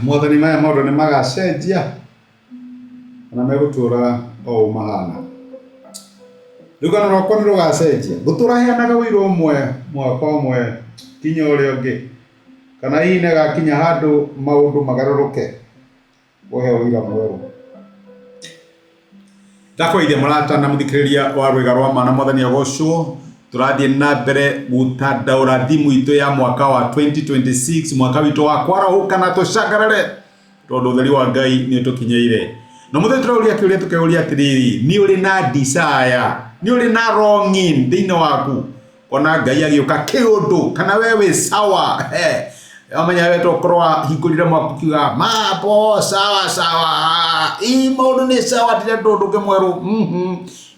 Mwathani maya maundu ni magacenjia na megutura o mahana. Rugano rwakwa ni rugacenjia guturaheanaga wira umwe mwaka umwe kinya uria ungi kana hihi negakinya handu maundu magaruruke uhe wira mweru. Ndakwithia murata na muthikiriria wa rwiga rwa mana Mwathani agocwo. Turathie na mbere gutandaura thimu itu ya mwaka wa 2026 mwaka witu wa kwarahuka na tushagarare tondu utheri wa Ngai ni utukinyeire. No muthe turauria kiuria tukeuria atiriri, ni uri na desire, ni uri na longing thiini waku ona Ngai agiuka kiundu kana wewe sawa amenya wetu korwa hingurire mwaku kiuga mapo sawa maundu ni sawa tira ndundu ngemweru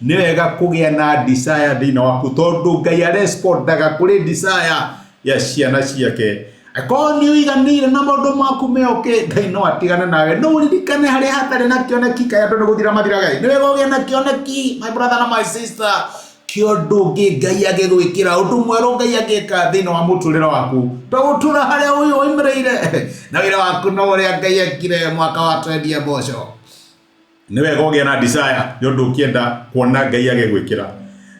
ni wega kugia na desire thiini waku tondu Ngai arespondaga kuri desire ya ciana ciake. Akoni uiganire na maundu maku meoke Ngai no atigana nawe no uririkane hari hatari na kioneki kaya tondu guthira mathira Ngai ni wega ugia na kioneki my brother na my sister kiondu ngi Ngai agigwikira undu mweru Ngai agika thiini wa muturire waku tugutura haria uyu oimreire na wira waku no uria Ngai ekire mwaka wa 20 mboco ni wega ugia na desire niondu ukienda kuona Ngai agigwikira.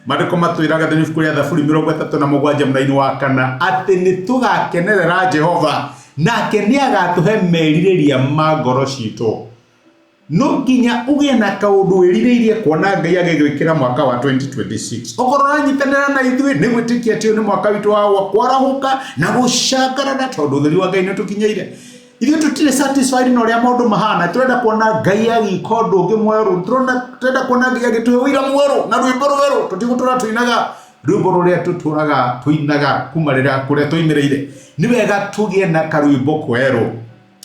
Mandiko matwiraga thiini ibuku ria Thaburi 37 muraini wa kana ati ni tugakenerera Jehova nake ni agatuhe meririria ma ngoro citu. No nginya ugie na kaundu wiririirie kuona Ngai agigwikira mwaka wa 2026. Okorwo nyitanira na ithuĩ ni gwitikia ati ni mwaka witu wa kwarahuka na gucangarara tondu utheri wa Ngai ni tukinyeire. Ithuĩ tutire satisfied na uria maundu mahana, turenda kuona Ngai agika undu ungi mweru, turenda kuona Ngai agituhe wira mweru na rwimbo rweru. Tutigutura tuinaga rwimbo ruria tuturaga tuinaga kuma riria kuria tuimireire. Ni wega tugie na karwimbo kweru,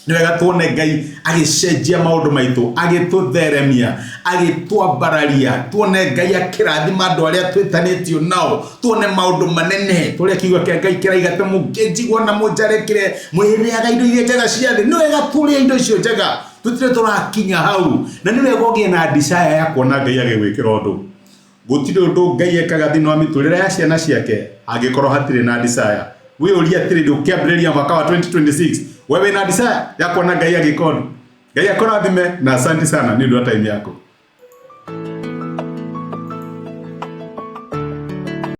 ni wega tuone Ngai agicenjia maundu maitu, agitutheremia, agitwambararia, tuone Ngai akirathima andu aria twitanitio nao, tuone maundu manene turia kiugo kia Ngai kiraigate mungijigwo na munjarekire mwiriaga indo iria njega cia thi. Ni wega turia indo icio njega, tutire turakinya hau na ni wega ugie na desire ya kuona Ngai agigwikira undu. Gutire undu Ngai ekaga thiini wa miturire ya ciana ciake angikorwo hatire na desire. We uria atiri ukiambiriria mwaka wa 2026 wewe na desire ya kuona Ngai agika undu. Ngai akorathime na asante sana ni ndu wa time yako.